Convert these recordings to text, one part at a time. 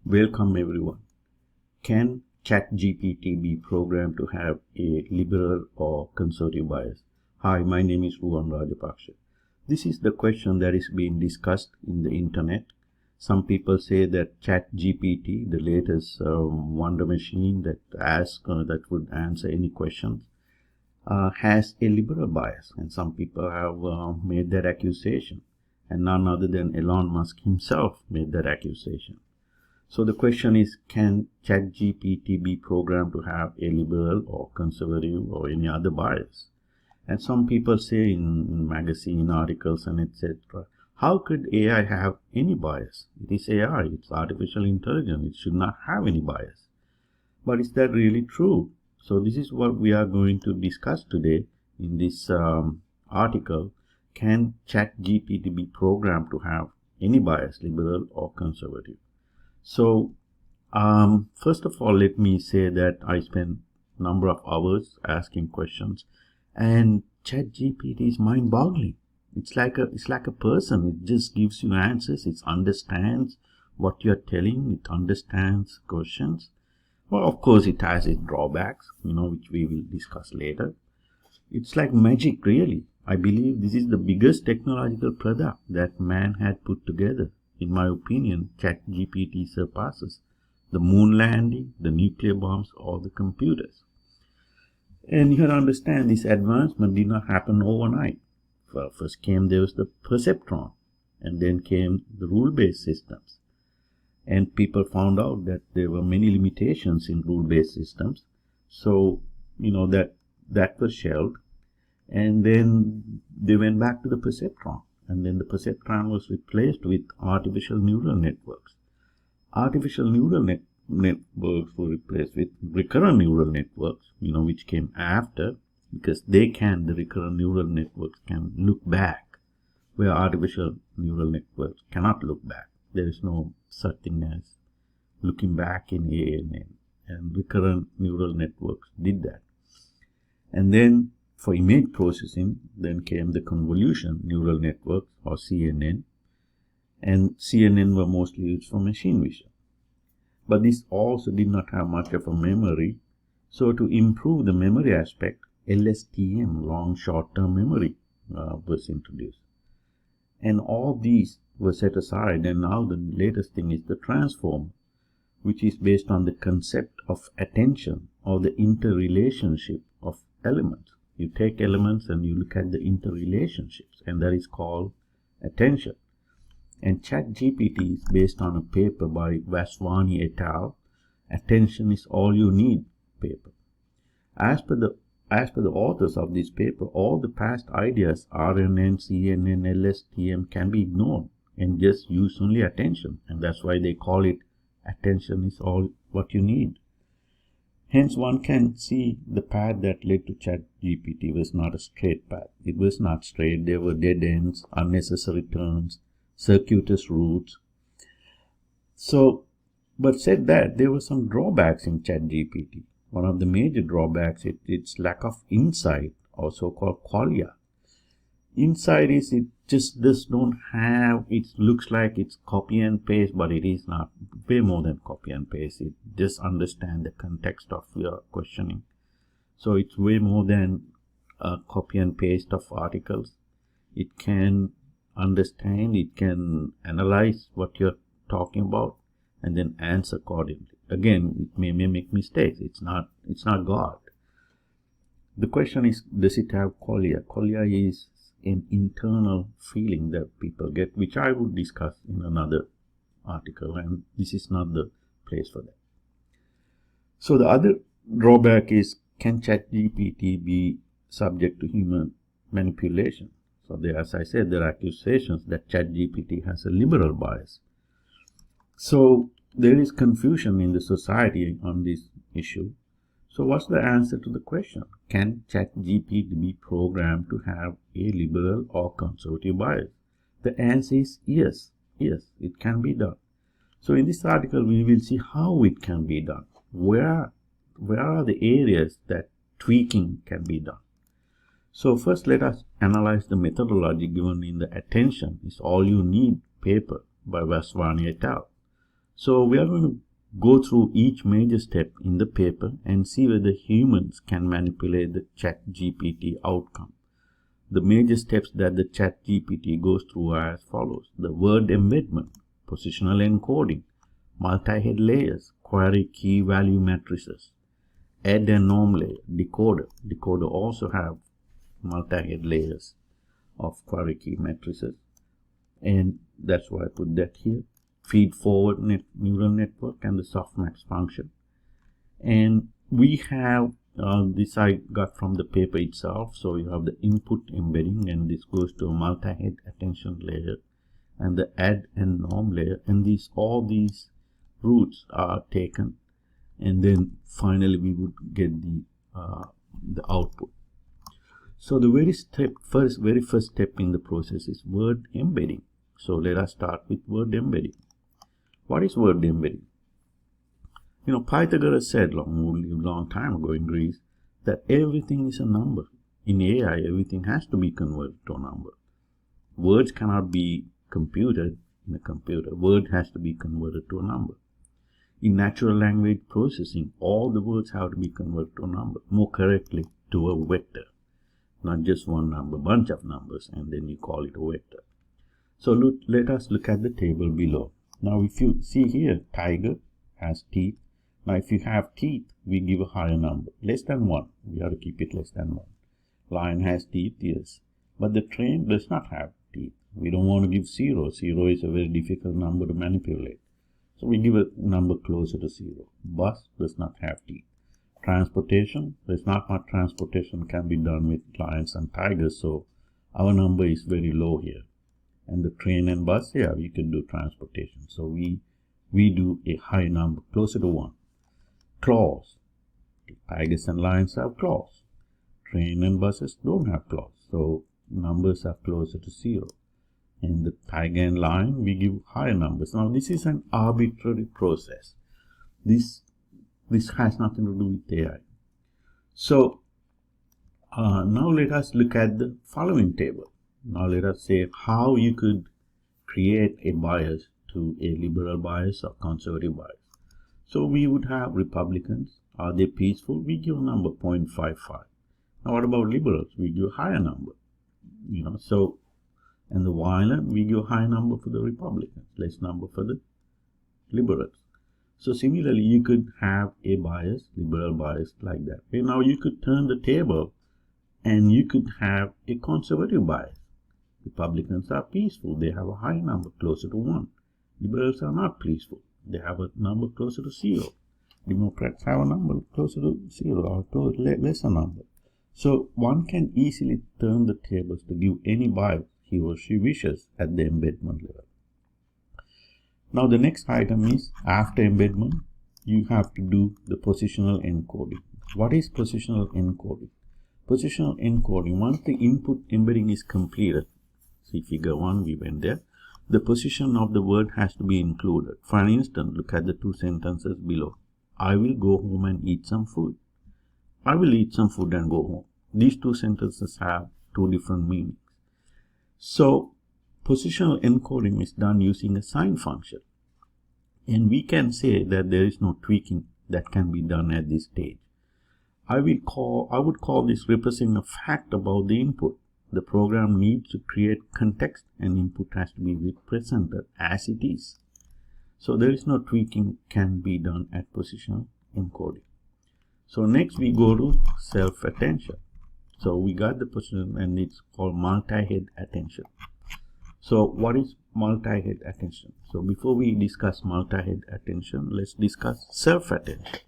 Welcome everyone. Can Chatgpt be programmed to have a liberal or conservative bias? Hi, my name is Ruwan Rajapaksha. This is the question that is being discussed in the internet. Some people say that Chatgpt, the latest wonder machine that would answer any questions, has a liberal bias, and some people have made that accusation, and none other than Elon Musk himself made that accusation. So the question is, can Chatgpt be programmed to have a liberal or conservative or any other bias? And some people say in magazine articles and etc., how could AI have any bias? It is AI, it's artificial intelligence, it should not have any bias. But is that really true? So this is what we are going to discuss today in this article. Can Chatgpt be programmed to have any bias, liberal or conservative? So first of all, let me say that I spent a number of hours asking questions, and ChatGPT is mind-boggling. It's like a person. It just gives you answers. It understands what you're telling. It understands questions. Well, of course, it has its drawbacks, which we will discuss later. It's like magic, really. I believe this is the biggest technological product that man had put together. In my opinion, ChatGPT surpasses the moon landing, the nuclear bombs, or the computers. And you have to understand, this advancement did not happen overnight. First there was the perceptron, and then came the rule-based systems. And people found out that there were many limitations in rule-based systems. So, that was shelved. And then they went back to the perceptron. And then the perceptron was replaced with artificial neural networks. Artificial neural networks were replaced with recurrent neural networks, which came after, because the recurrent neural networks can look back, where artificial neural networks cannot look back. There is no such thing as looking back in ANN, and recurrent neural networks did that. And then for image processing, then came the convolution neural networks, or CNN, and CNN were mostly used for machine vision. But this also did not have much of a memory, so to improve the memory aspect, LSTM, long short-term memory, was introduced. And all these were set aside, and now the latest thing is the transformer, which is based on the concept of attention, or the interrelationship of elements. You take elements and you look at the interrelationships, and that is called attention. And ChatGPT is based on a paper by Vaswani et al. Attention is all you need paper. As per the authors of this paper, all the past ideas, RNN, CNN, LSTM, can be ignored and just use only attention. And that's why they call it attention is all what you need. Hence, one can see the path that led to ChatGPT was not a straight path. It was not straight. There were dead ends, unnecessary turns, circuitous routes. So, but said that, there were some drawbacks in ChatGPT. One of the major drawbacks is its lack of insight, or so-called qualia. Insight is it just don't have, it looks like it's copy and paste, but it is not. Way more than copy and paste. It just understands the context of your questioning. So it's way more than a copy and paste of articles. It can understand, it can analyze what you're talking about, and then answer accordingly. Again, it may make mistakes. It's not God. The question is, does it have qualia? Qualia is an internal feeling that people get, which I would discuss in another article, and this is not the place for that. So the other drawback is, can ChatGPT be subject to human manipulation? So there, as I said, there are accusations that ChatGPT has a liberal bias. So there is confusion in the society on this issue. So what's the answer to the question? Can ChatGPT be programmed to have a liberal or conservative bias? The answer is yes. Yes, it can be done. So in this article, we will see how it can be done. Where are the areas that tweaking can be done? So first, let us analyze the methodology given in the Attention is All You Need paper by Vaswani et al. So we are going to go through each major step in the paper and see whether humans can manipulate the Chatgpt outcome. The major steps that the Chatgpt goes through are as follows: the word embedment, positional encoding, multi-head layers, query key value matrices, add and norm layer, decoder. Decoder also have multi-head layers of query key matrices, and that's why I put that here. Feed forward neural network and the softmax function. And we have this I got from the paper itself. So you have the input embedding, and this goes to a multi-head attention layer, and the add and norm layer, and all these roots are taken, and then finally we would get the output. So the very first step in the process is word embedding. So let us start with word embedding. What is word embedding? Pythagoras said long time ago in Greece that everything is a number. In AI, everything has to be converted to a number. Words cannot be computed in a computer. Word has to be converted to a number. In natural language processing, all the words have to be converted to a number, more correctly to a vector. Not just one number, bunch of numbers, and then you call it a vector. So let us look at the table below. Now if you see here, tiger has teeth. Now if you have teeth, we give a higher number, less than 1. We have to keep it less than 1. Lion has teeth, yes. But the train does not have teeth. We don't want to give 0. 0 is a very difficult number to manipulate. So we give a number closer to 0. Bus does not have teeth. Transportation, there's not much transportation can be done with lions and tigers, so our number is very low here. And the train and bus, yeah, we can do transportation. So we do a high number, closer to 1. Claws. Tigers and lions have claws. Train and buses don't have claws. So numbers are closer to 0. And the tiger and lion, we give higher numbers. Now this is an arbitrary process. This has nothing to do with AI. So now let us look at the following table. Now let us say how you could create a bias to a liberal bias or conservative bias. So we would have Republicans. Are they peaceful? We give a number 0.55. Now what about liberals? We give a higher number. So, and the violent, we give a high number for the Republicans, less number for the liberals. So similarly, you could have a bias, liberal bias, like that. Okay, now you could turn the table and you could have a conservative bias. Republicans are peaceful. They have a high number, closer to 1. Liberals are not peaceful. They have a number closer to 0. Democrats have a number closer to 0 or lesser number. So one can easily turn the tables to give any bias he or she wishes at the embedment level. Now the next item is, after embedment, you have to do the positional encoding. What is positional encoding? Positional encoding, once the input embedding is completed, see figure 1, we went there, the position of the word has to be included. For instance, look at the 2 sentences below. I will go home and eat some food. I will eat some food and go home. These 2 sentences have 2 different meanings. So positional encoding is done using a sign function. And we can say that there is no tweaking that can be done at this stage. I would call this representing a fact about the input. The program needs to create context, and input has to be represented as it is. So there is no tweaking can be done at positional encoding. So next we go to self-attention. So we got the position, and it's called multi-head attention. So what is multi-head attention? So before we discuss multi-head attention, let's discuss self-attention.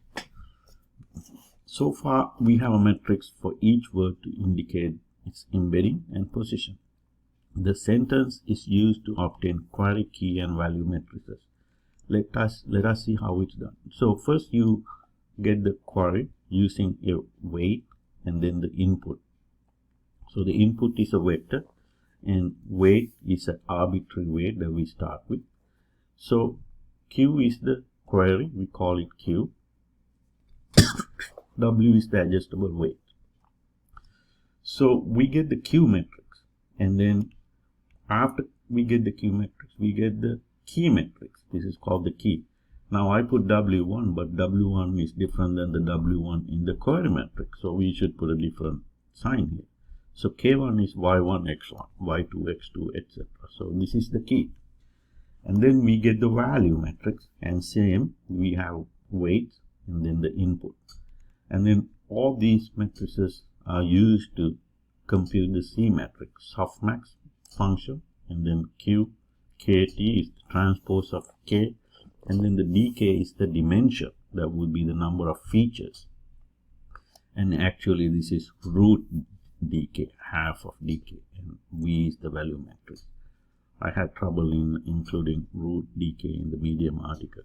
So far we have a matrix for each word to indicate its embedding and position. The sentence is used to obtain query key and value matrices. Let us see how it's done. So first you get the query using a weight and then the input. So the input is a vector, and weight is an arbitrary weight that we start with. So Q is the query, we call it Q. W is the adjustable weight. So we get the Q matrix, and then after we get the Q matrix, we get the key matrix. This is called the key. Now I put W1, but W1 is different than the W1 in the query matrix. So we should put a different sign here. So K1 is Y1, X1, Y2, X2, etc. So this is the key. And then we get the value matrix, and same, we have weights and then the input. And then all these matrices are used to compute the C matrix, softmax function, and then Q, KT is the transpose of K, and then the dk is the dimension, that would be the number of features. And actually this is root dk, half of dk, and V is the value matrix. I had trouble in including root dk in the Medium article.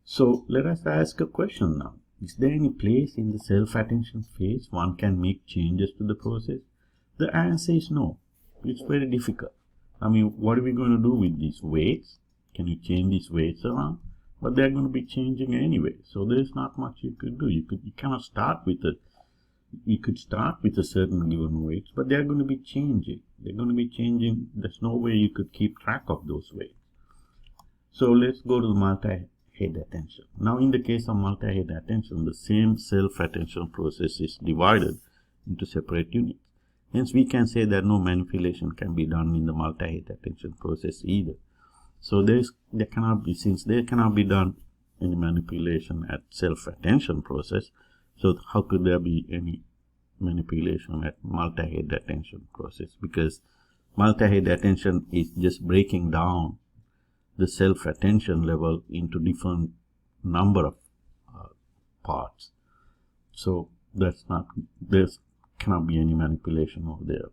So let us ask a question now. Is there any place in the self-attention phase one can make changes to the process? The answer is no. It's very difficult. I mean, what are we going to do with these weights? Can you change these weights around? But they're going to be changing anyway. So there's not much you could do. You cannot start with a you could start with a certain given weights, but they're going to be changing. They're going to be changing. There's no way you could keep track of those weights. So let's go to the multi-head attention. Now in the case of multi-head attention, the same self-attention process is divided into separate units. Hence we can say that no manipulation can be done in the multi-head attention process either. So there cannot be, since there cannot be done any manipulation at self-attention process, so how could there be any manipulation at multi-head attention process? Because multi-head attention is just breaking down the self-attention level into different number of parts. So there cannot be any manipulation over there.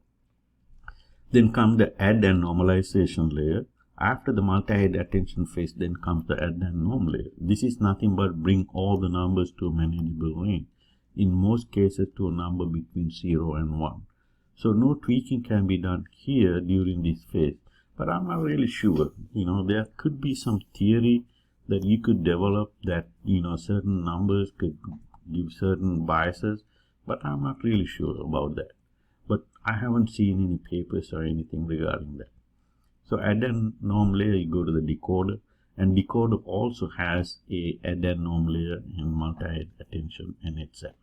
Then comes the add and normalization layer. After the multi-head attention phase, then comes the add and norm layer. This is nothing but bring all the numbers to a manageable range, in most cases to a number between 0 and 1. So no tweaking can be done here during this phase. But I'm not really sure. There could be some theory that you could develop that, certain numbers could give certain biases, but I'm not really sure about that. But I haven't seen any papers or anything regarding that. So add and norm layer, you go to the decoder, and decoder also has a add and norm layer in multi-head attention and etc.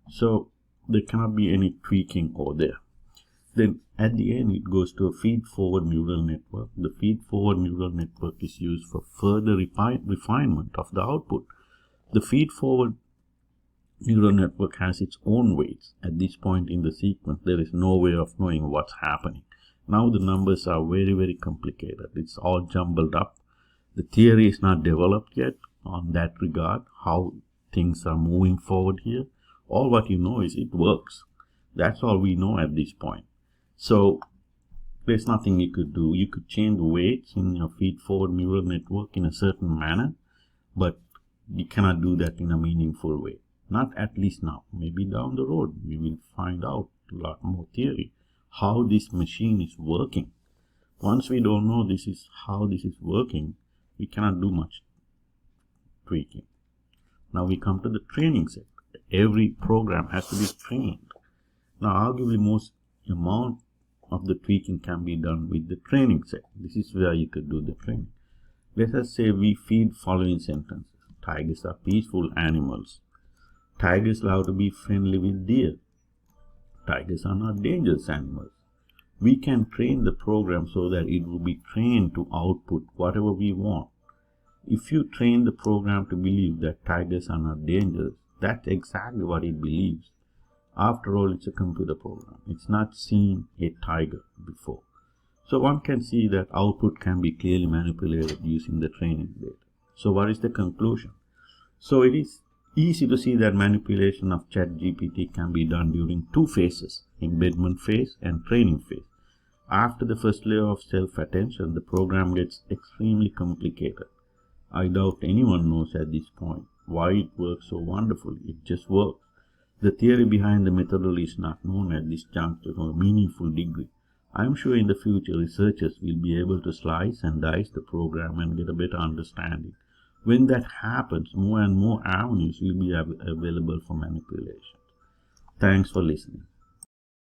So there cannot be any tweaking over there. Then at the end, it goes to a feed-forward neural network. The feed-forward neural network is used for further refinement of the output. The feed-forward neural network has its own weights. At this point in the sequence, there is no way of knowing what's happening. Now the numbers are very, very complicated. It's all jumbled up. The theory is not developed yet on that regard, how things are moving forward here. All what you know is it works. That's all we know at this point. So there's nothing you could do. You could change the weights in your feed-forward neural network in a certain manner, but you cannot do that in a meaningful way. Not at least now. Maybe down the road we will find out a lot more theory, how this machine is working. Once we don't know this is how this is working, we cannot do much tweaking. Now we come to the training set. Every program has to be trained. Now arguably most amount of the tweaking can be done with the training set. This is where you could do the training. Let us say we feed following sentences. Tigers are peaceful animals. Tigers love to be friendly with deer. Tigers are not dangerous animals. We can train the program so that it will be trained to output whatever we want. If you train the program to believe that tigers are not dangerous, that's exactly what it believes. After all, it's a computer program. It's not seen a tiger before. So one can see that output can be clearly manipulated using the training data. So what is the conclusion? So it is easy to see that manipulation of Chatgpt can be done during two phases, embedment phase and training phase. After the first layer of self-attention, the program gets extremely complicated. I doubt anyone knows at this point why it works so wonderfully. It just works. The theory behind the methodology is not known at this juncture to a meaningful degree. I am sure in the future researchers will be able to slice and dice the program and get a better understanding. When that happens, more and more avenues will be available for manipulation. Thanks for listening.